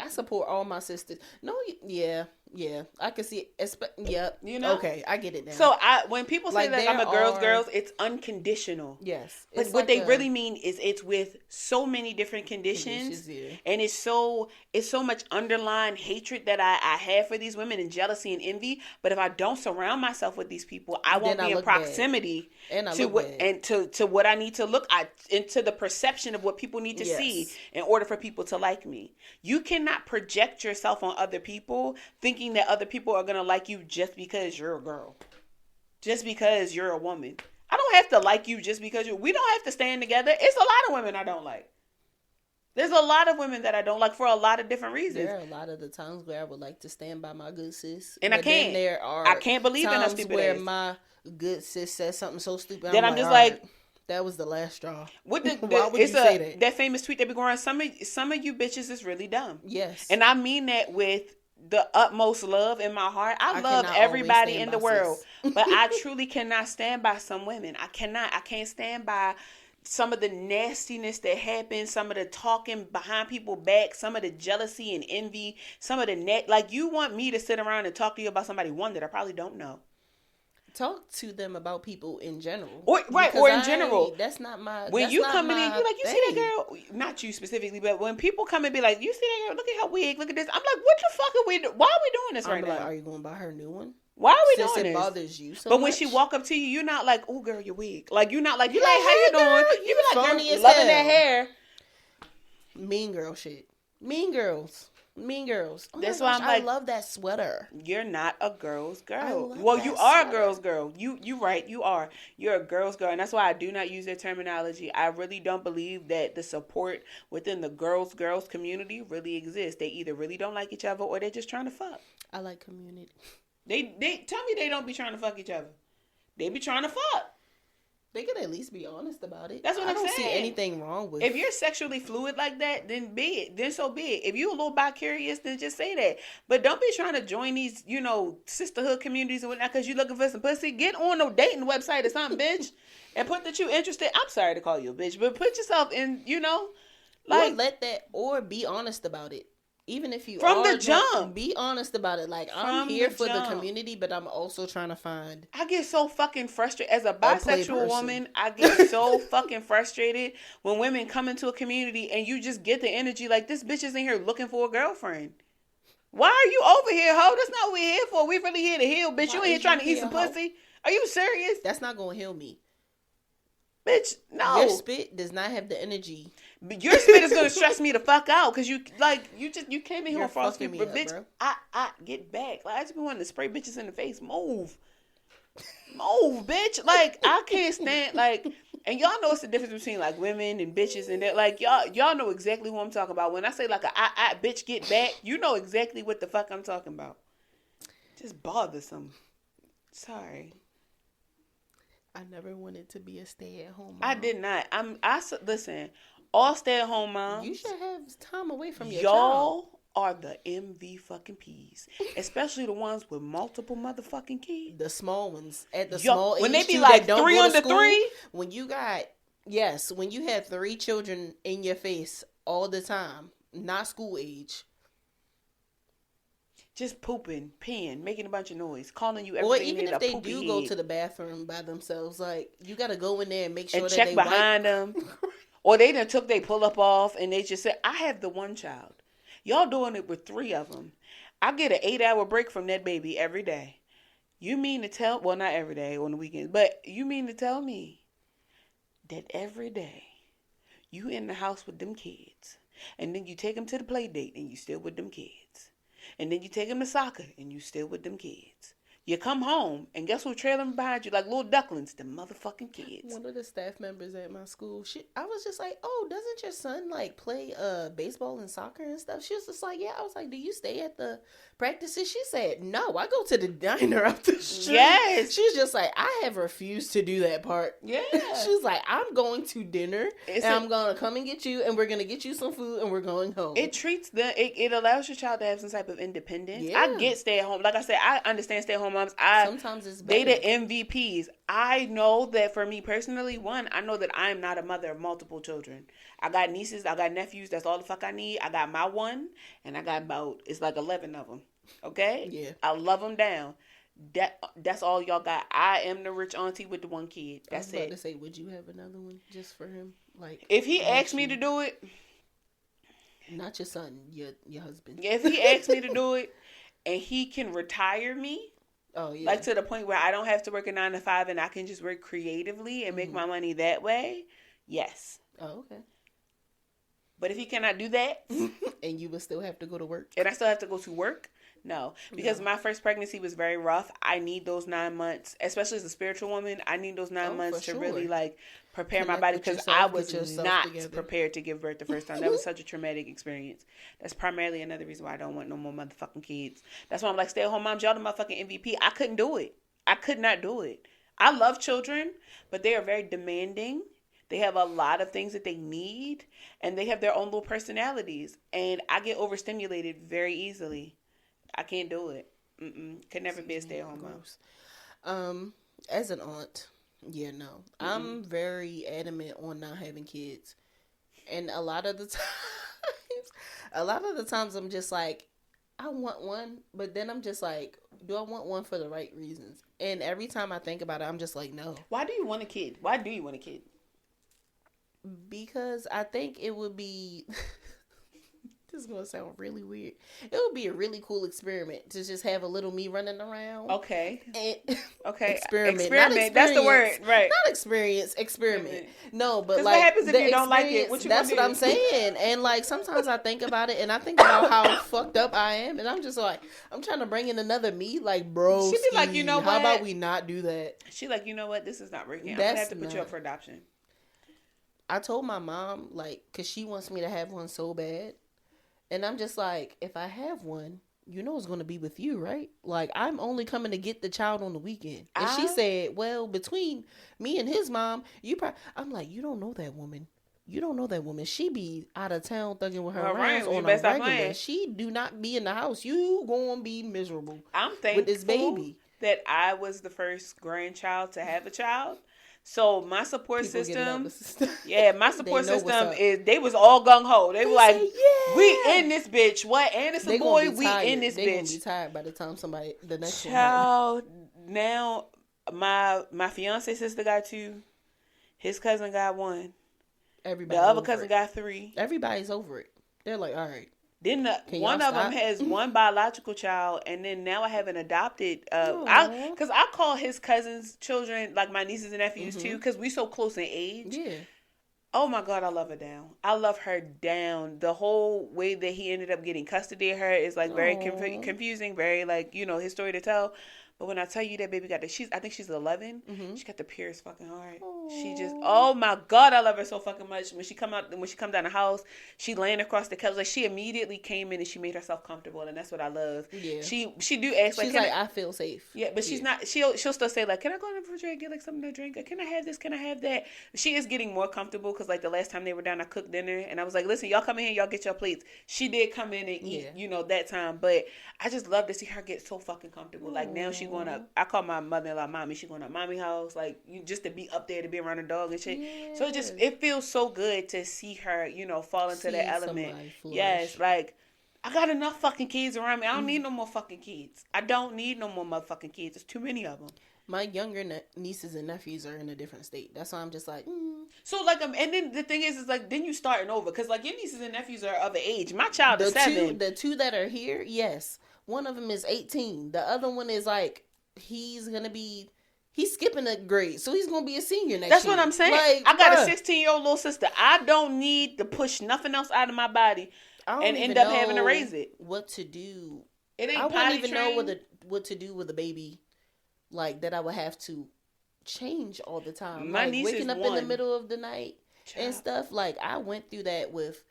Speaker 2: support all my sisters. No, yeah, I can see it. Yep. You know? Okay, I get it now.
Speaker 1: So when people say that I'm a girl's, it's unconditional.
Speaker 2: Yes.
Speaker 1: But what they really mean is it's with so many different conditions. Yeah. And it's so much underlying hatred that I have for these women, and jealousy and envy. But if I don't surround myself with these people, I won't be in proximity to what I need to look at, into the perception of what people need to see in order for people to like me. You cannot project yourself on other people thinking that other people are going to like you just because you're a girl. Just because you're a woman. I don't have to like you just because we don't have to stand together. It's a lot of women I don't like. There's a lot of women that I don't like for a lot of different reasons.
Speaker 2: There are a lot of the times where I would like to stand by my good sis.
Speaker 1: And I can't. I can't believe in that stupid
Speaker 2: where
Speaker 1: ass.
Speaker 2: My good sis says something so stupid.
Speaker 1: Then I'm just like,
Speaker 2: that was the last straw.
Speaker 1: Why would you say that? That famous tweet that be going around, some of you bitches is really dumb.
Speaker 2: Yes.
Speaker 1: And I mean that with the utmost love in my heart. I love everybody in the world. But I truly cannot stand by some women. I can't stand by some of the nastiness that happens, some of the talking behind people's back, some of the jealousy and envy, some of the like, you want me to sit around and talk to you about somebody, one, that I probably don't know.
Speaker 2: Talk to them about people in general.
Speaker 1: Or in general.
Speaker 2: That's not my
Speaker 1: When you come in and you like, you see that girl? Not you specifically, but when people come and be like, you see that girl? Look at her wig. Look at this. I'm like, what the fuck are we doing? Why are we doing this right now?
Speaker 2: Are you going to buy her a new one?
Speaker 1: Why are we doing this?
Speaker 2: Since it bothers you so
Speaker 1: But
Speaker 2: much.
Speaker 1: when she walk up to you, you're not like, oh, girl, your wig. Like, you're not like, you like, how you doing? You be like,
Speaker 2: phony
Speaker 1: girl, loving that hair.
Speaker 2: Mean girl shit. Mean girls. Oh,
Speaker 1: that's why I'm like,
Speaker 2: I love that sweater.
Speaker 1: You're not a girl's girl. Well, you are a girl's girl. You right. You are. You're a girl's girl, and that's why I do not use that terminology. I really don't believe that the support within the girls community really exists. They either really don't like each other or they're just trying to fuck.
Speaker 2: I like community.
Speaker 1: They tell me they don't be trying to fuck each other. They be trying to fuck.
Speaker 2: They could at least be honest about it.
Speaker 1: That's what I'm saying.
Speaker 2: I don't see anything wrong with it.
Speaker 1: If you're sexually fluid like that, then be it. Then so be it. If you're a little bi-curious, then just say that. But don't be trying to join these, sisterhood communities and whatnot because you're looking for some pussy. Get on a dating website or something, bitch. And put that you interested. I'm sorry to call you a bitch, but put yourself in,
Speaker 2: or be honest about it. Even if you
Speaker 1: from the jump,
Speaker 2: be honest about it. Like, I'm here for the community, but I'm also trying to find.
Speaker 1: I get so fucking frustrated as a bisexual woman. I get so fucking frustrated when women come into a community and you just get the energy like, this bitch isn't here looking for a girlfriend. Why are you over here, ho? That's not what we're here for. We really here to heal, bitch. You ain't here trying to eat some pussy. Are you serious?
Speaker 2: That's not gonna heal me.
Speaker 1: Bitch, no.
Speaker 2: Your spit does not have the energy
Speaker 1: But your spit is gonna stress me the fuck out because you came in here on false
Speaker 2: fucking
Speaker 1: people,
Speaker 2: me
Speaker 1: but
Speaker 2: up,
Speaker 1: bitch. I get back. Like I just be wanting to spray bitches in the face. Move, bitch. Like I can't stand like. And y'all know it's the difference between like women and bitches and that. Like y'all know exactly who I'm talking about. When I say like I bitch get back, you know exactly what the fuck I'm talking about. Just bothersome. Sorry.
Speaker 2: I never wanted to be a stay-at-home mom.
Speaker 1: I did not. Listen. All stay-at-home moms.
Speaker 2: You should have time away from your
Speaker 1: y'all
Speaker 2: child.
Speaker 1: Are the MV fucking P's, especially the ones with multiple motherfucking kids.
Speaker 2: The small ones at the small age
Speaker 1: when they be like
Speaker 2: don't
Speaker 1: 3
Speaker 2: go to
Speaker 1: under
Speaker 2: school,
Speaker 1: 3.
Speaker 2: When you have 3 children in your face all the time, not school age.
Speaker 1: Just pooping, peeing, making a bunch of noise, calling you
Speaker 2: Or
Speaker 1: everything.
Speaker 2: even if they do go to the bathroom by themselves, like you got to go in there and make sure and that check
Speaker 1: they behind them. Or they done took they pull up off and they just said, I have the one child. Y'all doing it with 3 of them. I get an 8-hour break from that baby every day. You mean to tell, well, not every day on the weekends, but you mean to tell me that every day you in the house with them kids and then you take them to the play date and you still with them kids. And then you take them to soccer and you still with them kids. You come home and guess who's trailing behind you like little ducklings? The motherfucking kids.
Speaker 2: One of the staff members at my school, I was just like, oh, doesn't your son like play baseball and soccer and stuff? She was just like, yeah. I was like, do you stay at the practices? She said, no, I go to the diner up the street.
Speaker 1: Yes.
Speaker 2: She's just like, I have refused to do that part.
Speaker 1: Yeah.
Speaker 2: She's like, I'm going to dinner I'm going to come and get you and we're going to get you some food and we're going home.
Speaker 1: It treats it allows your child to have some type of independence.
Speaker 2: Yeah.
Speaker 1: I get stay at home. Like I said, I understand stay at home moms.
Speaker 2: Sometimes it's better.
Speaker 1: They the MVPs. I know that for me personally, I know that I am not a mother of multiple children. I got nieces, I got nephews. That's all the fuck I need. I got my one, and I got it's like 11 of them. Okay?
Speaker 2: Yeah.
Speaker 1: I love them down. That's all y'all got. I am the rich auntie with the one kid. That's it.
Speaker 2: I was about to say, would you have another one just for him? Like,
Speaker 1: if he asked me to do it,
Speaker 2: not your son, your husband.
Speaker 1: If he asked me to do it, and he can retire me.
Speaker 2: Oh, yeah.
Speaker 1: Like to the point where I don't have to work a 9 to 5 and I can just work creatively and make my money that way. Yes.
Speaker 2: Oh, okay.
Speaker 1: But if he cannot do that.
Speaker 2: And you would still have to go to work.
Speaker 1: And I still have to go to work. No. Because my first pregnancy was very rough. I need those 9 months, especially as a spiritual woman. I need those 9 months to really like prepare my body because I was not prepared to give birth the first time. That was such a traumatic experience. That's primarily another reason why I don't want no more motherfucking kids. That's why I'm like, stay at home moms, y'all the motherfucking MVP. I couldn't do it. I could not do it. I love children, but they are very demanding. They have a lot of things that they need, and they have their own little personalities. And I get overstimulated very easily. I can't do it. Could never be a stay-at-home mom.
Speaker 2: As an aunt, yeah, no. I'm very adamant on not having kids. And a lot of the times I'm just like, I want one, but then I'm just like, do I want one for the right reasons? And every time I think about it, I'm just like, no.
Speaker 1: Why do you want a kid?
Speaker 2: Because I think it would be... This is going to sound really weird. It would be a really cool experiment to just have a little me running around.
Speaker 1: Okay.
Speaker 2: Okay.
Speaker 1: Experiment. That's the word. Right.
Speaker 2: Not experience. Experiment. No, but
Speaker 1: like. What happens if you don't like it?
Speaker 2: That's what I'm saying. And like sometimes I think about it and I think about how fucked up I am. And I'm just like, I'm trying to bring in another me. Like, bro,
Speaker 1: she be like, you know what?
Speaker 2: How about we not do that?
Speaker 1: She like, you know what? This is not working. I'm going to have to put you up for adoption.
Speaker 2: I told my mom, like, because she wants me to have one so bad. And I'm just like, if I have one, you know it's going to be with you, right? Like, I'm only coming to get the child on the weekend. And she said, well, between me and his mom, I'm like, you don't know that woman. You don't know that woman. She be out of town thugging with her rounds on a regular. She do not be in the house. You going to be miserable.
Speaker 1: I'm thankful
Speaker 2: with this baby.
Speaker 1: That I was the first grandchild to have a child. So my support system, my support system is, they was all gung-ho. They were like, we in this bitch. What? Anderson boy, we in this bitch. They
Speaker 2: gonna be tired by the time the next
Speaker 1: child, one. Now, my fiance sister got 2. His cousin got 1. The other cousin got 3.
Speaker 2: Everybody's over it. They're like, all right.
Speaker 1: Then one of them has one biological child, and then now I have an adopted. Because I call his cousins' children like my nieces and nephews too, because we so close in age.
Speaker 2: Yeah.
Speaker 1: Oh my God, I love her down. I love her down. The whole way that he ended up getting custody of her is like very confusing, very like, his story to tell. But when I tell you that baby got I think she's 11.
Speaker 2: Mm-hmm.
Speaker 1: She got the purest fucking heart.
Speaker 2: Aww.
Speaker 1: She just, oh my God, I love her so fucking much. When she come down the house, she laying across the couch. Like she immediately came in and she made herself comfortable, and that's what I love.
Speaker 2: Yeah.
Speaker 1: She do ask like,
Speaker 2: she's like, I feel safe.
Speaker 1: Yeah, but she's not. She'll still say like, can I go in the refrigerator and get like something to drink? Or can I have this? Can I have that? She is getting more comfortable because like the last time they were down, I cooked dinner and I was like, listen, y'all come in here, y'all get your plates. She did come in and eat, that time. But I just love to see her get so fucking comfortable. Like now she going up. I call my mother-in-law mommy. She going up mommy house. Like just to be up there to be around the dog and shit. Yeah. So it feels so good to see her, fall into that element. Yes, like. I got enough fucking kids around me. I don't need no more fucking kids. I don't need no more motherfucking kids. There's too many of them.
Speaker 2: My younger nieces and nephews are in a different state. That's why I'm just like,
Speaker 1: So like, and then the thing is like, then you starting over because like your nieces and nephews are of age. My child is 7.
Speaker 2: The two that are here, yes. One of them is 18. The other one is like, he's skipping a grade, so he's gonna be a senior next year.
Speaker 1: That's what I'm saying. Like, I got a 16-year-old little sister. I don't need to push nothing else out of my body. And end up having to raise it.
Speaker 2: What to do?
Speaker 1: It ain't.
Speaker 2: I wouldn't even know what to do with a baby, like that. I would have to change all the time.
Speaker 1: My
Speaker 2: like
Speaker 1: niece
Speaker 2: waking
Speaker 1: is
Speaker 2: up in the middle of the night and stuff. Like I went through that with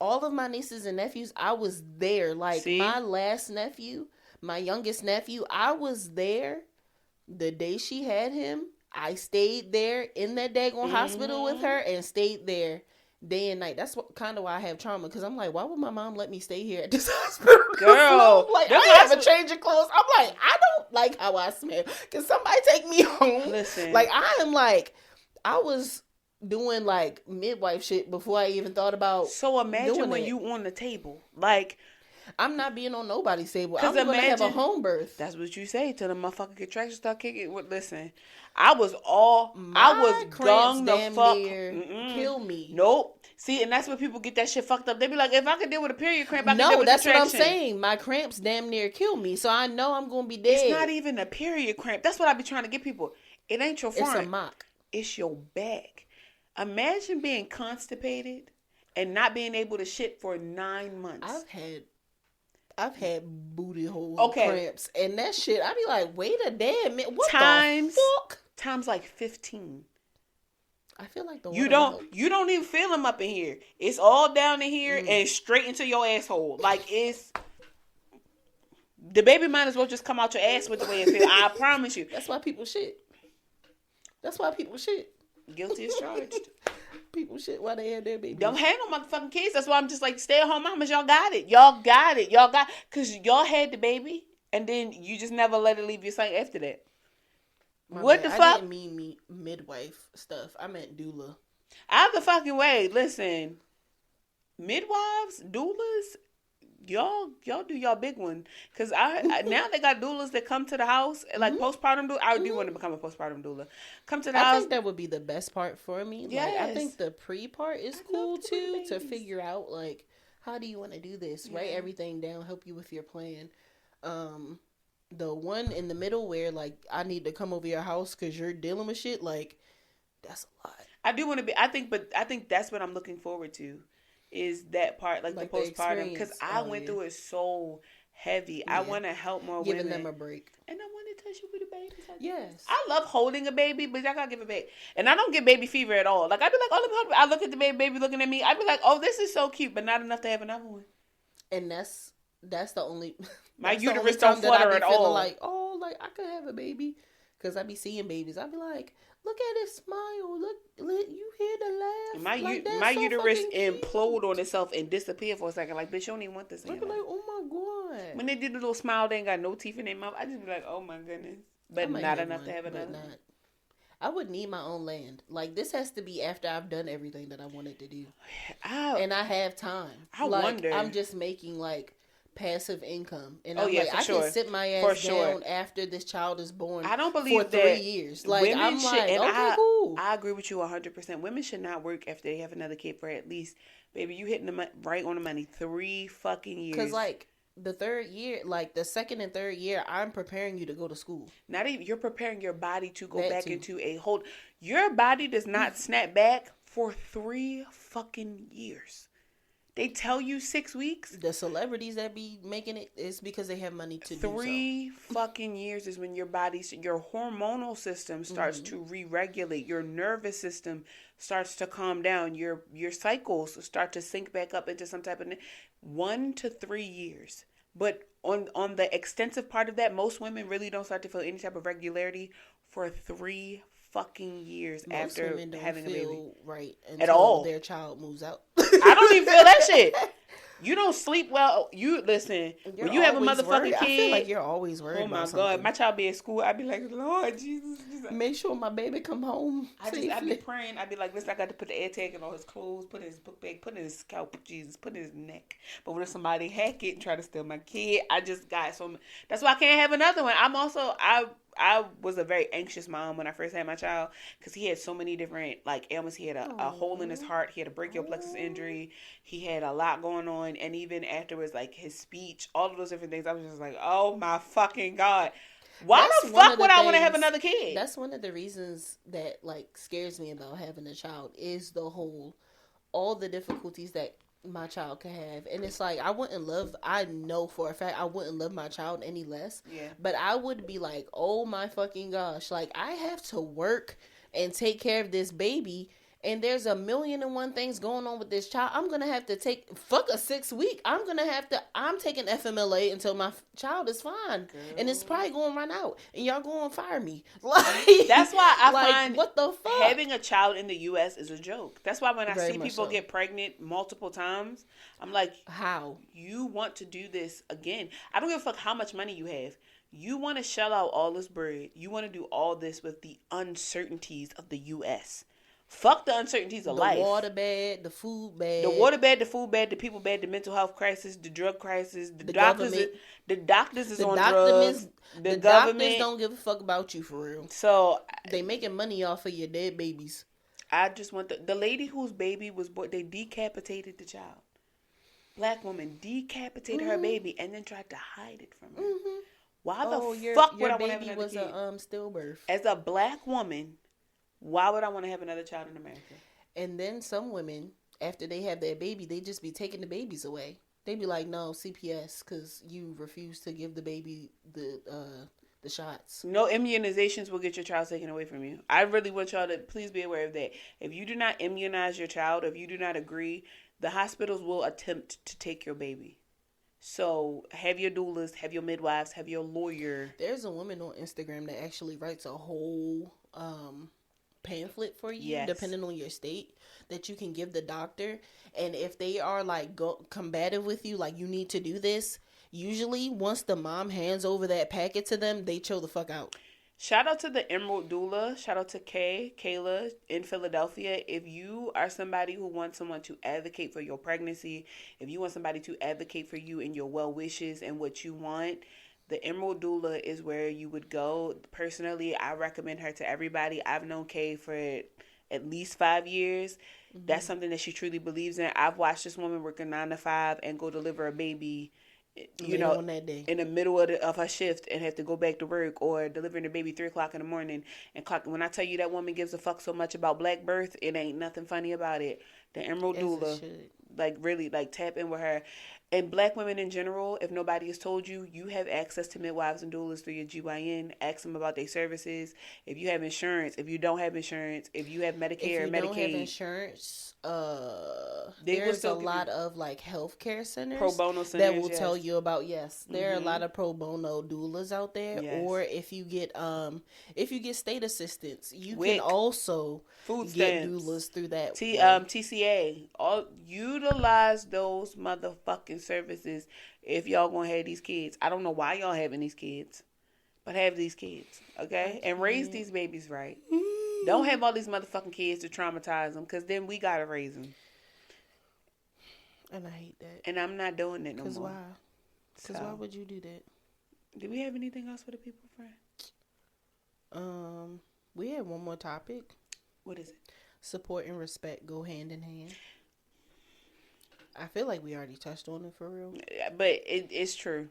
Speaker 2: all of my nieces and nephews. I was there. Like my last nephew, my youngest nephew, I was there the day she had him. I stayed there in that daggone hospital with her and stayed there day and night. That's kind of why I have trauma, because I'm like, why would my mom let me stay here at this hospital?
Speaker 1: Girl,
Speaker 2: like I have a change of clothes. I'm like, I don't like how I smell. Can somebody take me home?
Speaker 1: Listen,
Speaker 2: like I was doing like midwife shit before I even thought about.
Speaker 1: So imagine when you on the table, like.
Speaker 2: I'm not being on nobody's table. I'm going to have a home birth.
Speaker 1: That's what you say till the motherfucking contractions start kicking. Listen, I was gung the fuck.
Speaker 2: Kill me.
Speaker 1: Nope. See, and that's where people get that shit fucked up. They be like, if I could deal with a period cramp, I could deal with
Speaker 2: that's what I'm saying. My cramps damn near kill me, so I know I'm going to be dead.
Speaker 1: It's not even a period cramp. That's what I be trying to get people. It ain't your front.
Speaker 2: It's a mock.
Speaker 1: It's your back. Imagine being constipated and not being able to shit for 9 months.
Speaker 2: I've had booty hole cramps and that shit. I be like, wait a damn minute. What the fuck?
Speaker 1: Times like 15.
Speaker 2: I feel like
Speaker 1: you don't even feel them up in here. It's all down in here and straight into your asshole. Like it's the baby might as well just come out your ass with the way it feels. I promise you.
Speaker 2: That's why people shit.
Speaker 1: Guilty as charged.
Speaker 2: People shit while they had their baby.
Speaker 1: Don't have no motherfucking kids. That's why I'm just like, stay at home mamas. Y'all got it. Because y'all had the baby and then you just never let it leave your sight after that. What the fuck?
Speaker 2: I didn't mean midwife stuff. I meant doula.
Speaker 1: Either fucking way. Listen, midwives, doulas, y'all do y'all big one. Because I now they got doulas that come to the house, like postpartum doula. I do want to become a postpartum doula. Come to the house.
Speaker 2: I think that would be the best part for me.
Speaker 1: Yes.
Speaker 2: Like, I think the pre part is cool too, to figure out like, how do you want to do this? Yeah. Write everything down, help you with your plan. The one in the middle where like I need to come over your house because you're dealing with shit, like that's a lot.
Speaker 1: I do want to be. I think that's what I'm looking forward to. Is that part like the postpartum? Because I went through it so heavy. Yeah. I want to help more
Speaker 2: giving
Speaker 1: women.
Speaker 2: them a break.
Speaker 1: And I want to touch you with a baby.
Speaker 2: Yes.
Speaker 1: I love holding a baby, but y'all gotta give a baby. And I don't get baby fever at all. Like I be like, oh, let me hold. I look at the baby looking at me. I be like, oh, this is so cute, but not enough to have another one.
Speaker 2: And that's the only.
Speaker 1: My uterus don't flutter at all.
Speaker 2: Like, oh, like I could have a baby, because I be seeing babies. I be like, look at his smile. Look, you hear the laugh.
Speaker 1: My uterus implode on itself and disappear for a second. Like, bitch, you don't even want this.
Speaker 2: I be like, oh my god.
Speaker 1: When they did the little smile, they ain't got no teeth in their mouth. I just be like, oh my goodness. But not enough to have another.
Speaker 2: I would need my own land. Like, this has to be after I've done everything that I wanted to do. And I have time.
Speaker 1: I wonder.
Speaker 2: I'm just making, like, passive income. And
Speaker 1: I
Speaker 2: can sit my ass down after this child is born.
Speaker 1: I don't believe
Speaker 2: for 3 years. Like, I'm like, okay, cool.
Speaker 1: I agree with you 100%. Women should not work after they have another kid for at least, baby, you hitting the right on the money, 3 fucking years.
Speaker 2: Because, like, the third year, like the second and third year, I'm preparing you to go to school.
Speaker 1: Not even, you're preparing your body to go back into a hold. Your body does not snap back for 3 fucking years. They tell you 6 weeks.
Speaker 2: The celebrities that be making it is because they have money to do so.
Speaker 1: 3 fucking years is when your hormonal system starts to re-regulate. Your nervous system starts to calm down. Your cycles start to sync back up into some type of 1 to 3 years. But on the extensive part of that, most women really don't start to feel any type of regularity for 3 fucking years
Speaker 2: most
Speaker 1: after
Speaker 2: women don't
Speaker 1: having a
Speaker 2: feel
Speaker 1: baby.
Speaker 2: Right until
Speaker 1: at all.
Speaker 2: Their child moves out.
Speaker 1: I don't even feel that shit. You don't sleep well. You listen.
Speaker 2: You're
Speaker 1: when you have a motherfucking
Speaker 2: worried.
Speaker 1: kid,
Speaker 2: I feel like you're always worried.
Speaker 1: Oh my
Speaker 2: about
Speaker 1: God,
Speaker 2: something.
Speaker 1: my child be at school. I'd be like, Lord Jesus,
Speaker 2: make sure my baby come home.
Speaker 1: I'd be praying. I'd be like, listen, I got to put the air tag in all his clothes, put in his book bag, put in his scalp, Jesus, put in his neck. But when somebody hack it and try to steal my kid, I just got so. That's why I can't have another one. I was a very anxious mom when I first had my child because he had so many different ailments. He had a hole in his heart. He had a brachial plexus injury. He had a lot going on, and even afterwards, his speech, all of those different things. I was just like, oh my fucking God. Why the fuck would I want to have another kid?
Speaker 2: That's one of the reasons that scares me about having a child is all the difficulties that my child could have. And it's I know for a fact I wouldn't love my child any less.
Speaker 1: Yeah.
Speaker 2: But I would be like, oh my fucking gosh, I have to work and take care of this baby. And there's 1,000,001 things going on with this child. I'm going to have to take, a 6 week. I'm taking FMLA until my child is fine. Girl. And it's probably going to run out. And y'all going to fire me.
Speaker 1: That's why I find
Speaker 2: what the fuck?
Speaker 1: Having a child in the U.S. is a joke. That's why when I see people get pregnant multiple times, I'm like, how? You want to do this again? I don't give a fuck how much money you have. You want to shell out all this bread. You want to do all this with the uncertainties of the U.S. Fuck the uncertainties of life.
Speaker 2: The water bad, the food bad.
Speaker 1: The water bad, the food bad, the people bad, the mental health crisis, the drug crisis, the doctors is on drugs.
Speaker 2: The doctors don't give a fuck about you for real.
Speaker 1: So
Speaker 2: they making money off of your dead babies.
Speaker 1: I just want the lady whose baby was born, they decapitated the child. Black woman decapitated her baby and then tried to hide it from her. Mm-hmm. Why the fuck would I want to have another kid?
Speaker 2: Your baby was a stillbirth.
Speaker 1: As a black woman, why would I want to have another child in America?
Speaker 2: And then some women, after they have their baby, they just be taking the babies away. They be like, no, CPS, because you refuse to give the baby the shots.
Speaker 1: No immunizations will get your child taken away from you. I really want y'all to please be aware of that. If you do not immunize your child, if you do not agree, the hospitals will attempt to take your baby. So have your doulas, have your midwives, have your lawyer.
Speaker 2: There's a woman on Instagram that actually writes a whole pamphlet for you, yes, depending on your state, that you can give the doctor. And if they are combative with you, you need to do this, usually once the mom hands over that packet to them, they chill the fuck out.
Speaker 1: Shout out to the Emerald Doula. Shout out to Kayla in Philadelphia. If you are somebody who wants someone to advocate for your pregnancy, if you want somebody to advocate for you and your well wishes and what you want, the Emerald Doula is where you would go. Personally, I recommend her to everybody. I've known Kay for at least 5 years. Mm-hmm. That's something that she truly believes in. I've watched this woman work a 9 to 5 and go deliver a baby,
Speaker 2: on that day,
Speaker 1: in the middle of her shift, and have to go back to work, or delivering the baby 3:00 in the morning. And when I tell you that woman gives a fuck so much about black birth, it ain't nothing funny about it. The Emerald Doula, really tap in with her. And black women in general, if nobody has told you, you have access to midwives and doulas through your GYN. Ask them about their services. If you have insurance, if you don't have insurance, if you have Medicare or Medicaid. If you don't have
Speaker 2: insurance, there's a lot of healthcare centers,
Speaker 1: pro bono centers,
Speaker 2: that will tell you about. Yes, there are a lot of pro bono doulas out there. Yes. Or if you get state assistance, you can also get doulas through that.
Speaker 1: TCA. Utilize those motherfucking services if y'all gonna have these kids. I don't know why y'all having these kids, but have these kids, okay? And raise these babies right. Don't have all these motherfucking kids to traumatize them, because then we gotta raise them.
Speaker 2: And I hate that.
Speaker 1: And I'm not doing that no more.
Speaker 2: Because why? Because why would you do that?
Speaker 1: Do we have anything else for the people, friend?
Speaker 2: We have one more topic.
Speaker 1: What is it?
Speaker 2: Support and respect go hand in hand. I feel like we already touched on it for real.
Speaker 1: But it's true.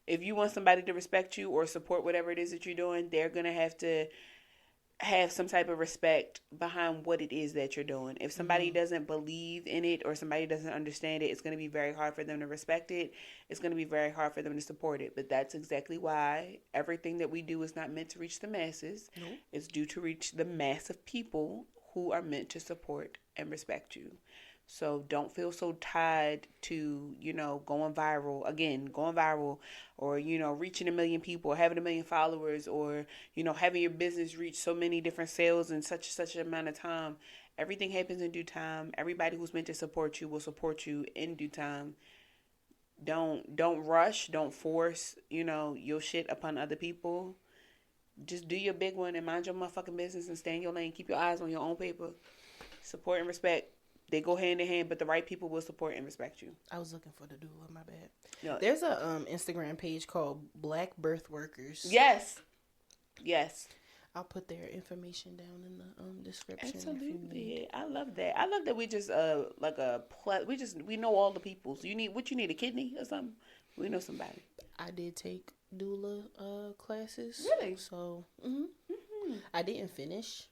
Speaker 1: If you want somebody to respect you or support whatever it is that you're doing, they're going to have some type of respect behind what it is that you're doing. If somebody doesn't believe in it or somebody doesn't understand it, it's going to be very hard for them to respect it. It's going to be very hard for them to support it. But that's exactly why everything that we do is not meant to reach the masses.
Speaker 2: Nope.
Speaker 1: It's due to reach the mass of people who are meant to support and respect you. So don't feel so tied to, going viral or, reaching 1 million people or having 1 million followers or, having your business reach so many different sales in such an amount of time. Everything happens in due time. Everybody who's meant to support you will support you in due time. Don't rush. Don't force, your shit upon other people. Just do your big one and mind your motherfucking business and stay in your lane. Keep your eyes on your own paper. Support and respect. They go hand in hand, but the right people will support and respect you.
Speaker 2: I was looking for the doula, my bad.
Speaker 1: No.
Speaker 2: There's a Instagram page called Black Birth Workers.
Speaker 1: Yes.
Speaker 2: I'll put their information down in the description.
Speaker 1: Absolutely. I love that. I love that we just we know all the people. So you need a kidney or something? We know somebody.
Speaker 2: I did take doula classes.
Speaker 1: Really?
Speaker 2: So, I didn't finish.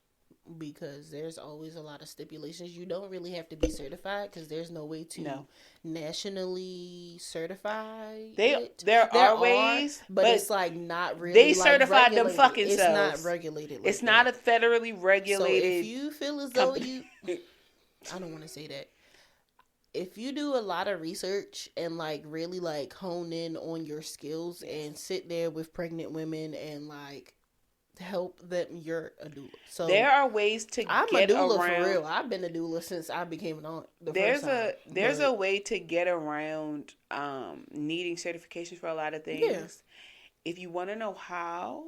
Speaker 2: Because there's always a lot of stipulations. You don't really have to be certified because there's no way to nationally certify it.
Speaker 1: There are ways,
Speaker 2: but it's like not really.
Speaker 1: They certified them fucking
Speaker 2: It's
Speaker 1: selves.
Speaker 2: not regulated.
Speaker 1: It's not a federally regulated.
Speaker 2: So if you feel as though I don't want to say that. If you do a lot of research and like really like hone in on your skills and sit there with pregnant women and like help them, you're a doula. So
Speaker 1: there are ways to
Speaker 2: I'm
Speaker 1: get
Speaker 2: a doula
Speaker 1: around.
Speaker 2: For real. I've been a doula since I became an aunt.
Speaker 1: There's a way to get around needing certifications for a lot of things. Yeah. If you want to know how,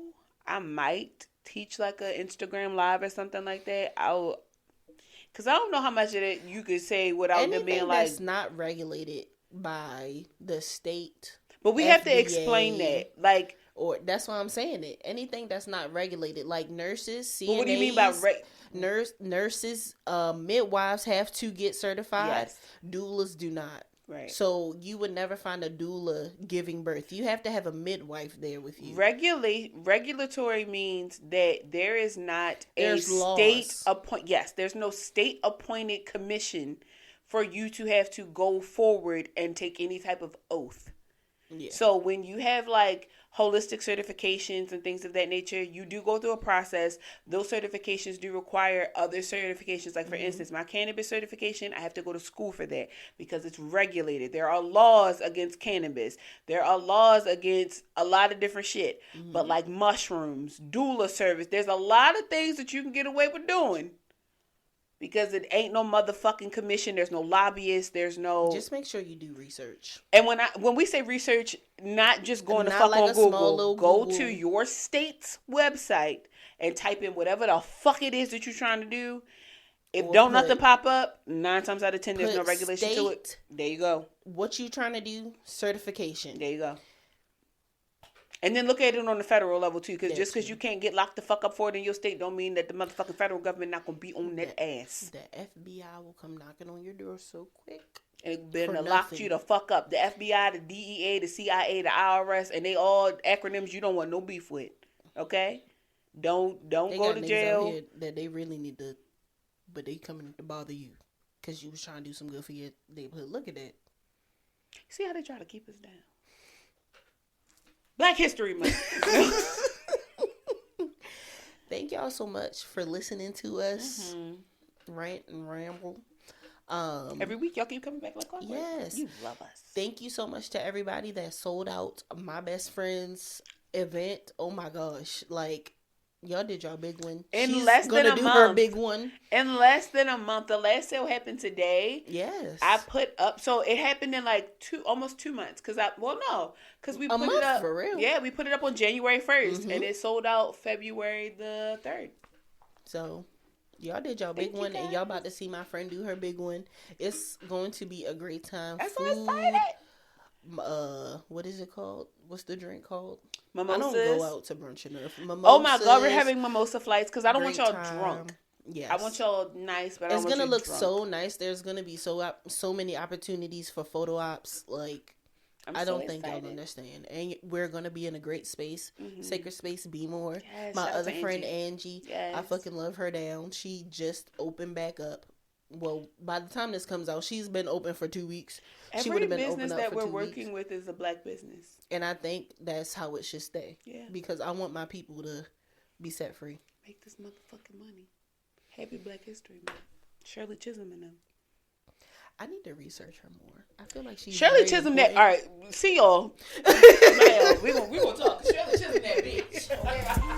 Speaker 1: I might teach like an Instagram live or something like that. Because I don't know how much of it you could say without them being like
Speaker 2: that's not regulated by the state.
Speaker 1: But we have to explain that, like.
Speaker 2: Or that's why I'm saying it. Anything that's not regulated, like nurses, CNAs.
Speaker 1: But what do you mean by
Speaker 2: nurses? Midwives have to get certified.
Speaker 1: Yes.
Speaker 2: Doulas do not.
Speaker 1: Right.
Speaker 2: So you would never find a doula giving birth. You have to have a midwife there with you.
Speaker 1: Regulatory means that there is not there's there's no state appointed commission for you to have to go forward and take any type of oath. Yeah. So when you have like holistic certifications and things of that nature, you do go through a process. Those certifications do require other certifications. Like for instance, my cannabis certification, I have to go to school for that because it's regulated. There are laws against cannabis. There are laws against a lot of different shit. But like mushrooms, doula service, there's a lot of things that you can get away with doing. Because it ain't no motherfucking commission. There's no lobbyists. There's no.
Speaker 2: Just make sure you do research.
Speaker 1: And when we say research, not just going to fuck on Google. Go to your state's website and type in whatever the fuck it is that you're trying to do. If nothing pop up, 9 times out of 10, there's no regulation to it. There you go.
Speaker 2: What you trying to do? Certification.
Speaker 1: There you go. And then look at it on the federal level too, because just because you can't get locked the fuck up for it in your state, don't mean that the motherfucking federal government not gonna be on that ass.
Speaker 2: The FBI will come knocking on your door so quick.
Speaker 1: And it been locked you the fuck up. The FBI, the DEA, the CIA, the IRS, and they all acronyms you don't want no beef with. Okay, don't go to jail.
Speaker 2: Out here that they really need to, but they coming to bother you because you was trying to do some good for your neighborhood. Look at that.
Speaker 1: See how they try to keep us down. Black History Month.
Speaker 2: Thank y'all so much for listening to us rant and ramble.
Speaker 1: Every week y'all keep coming back like clockwork.
Speaker 2: Yes.
Speaker 1: You love us.
Speaker 2: Thank you so much to everybody that sold out my best friend's event. Oh my gosh. Like, y'all did y'all big one.
Speaker 1: She's less than a month.
Speaker 2: Her big one.
Speaker 1: In less than a month. The last sale happened today.
Speaker 2: Yes.
Speaker 1: I put up, so it happened in like almost 2 months. Because we put it up.
Speaker 2: For real.
Speaker 1: Yeah, we put it up on January 1st. And it sold out February the 3rd.
Speaker 2: So, y'all did y'all big one. And y'all about to see my friend do her big one. It's going to be a great time.
Speaker 1: I'm so excited.
Speaker 2: What is it called? What's the drink called?
Speaker 1: Mimosas.
Speaker 2: I don't go out to brunch enough. Mimosas,
Speaker 1: oh my God, we're having mimosa flights because I don't want y'all drunk.
Speaker 2: Yes.
Speaker 1: I want y'all nice, but
Speaker 2: it's gonna look
Speaker 1: drunk.
Speaker 2: so nice. There's gonna be so many opportunities for photo ops. Like, I don't think y'all understand. And we're gonna be in a great space, sacred space. Be more.
Speaker 1: Yes,
Speaker 2: my other friend Angie,
Speaker 1: yes.
Speaker 2: I fucking love her down. She just opened back up. Well, by the time this comes out, she's been open for 2 weeks. She would have been
Speaker 1: business
Speaker 2: open up
Speaker 1: that
Speaker 2: for
Speaker 1: we're
Speaker 2: 2
Speaker 1: working
Speaker 2: weeks.
Speaker 1: with is a black business,
Speaker 2: and I think that's how it should stay.
Speaker 1: Yeah,
Speaker 2: because I want my people to be set free.
Speaker 1: Make this motherfucking money. Happy Black History Month. Shirley Chisholm and them.
Speaker 2: I need to research her more. I feel like she's
Speaker 1: Shirley Chisholm. That all right. See y'all. We gonna talk. Shirley Chisholm that bitch.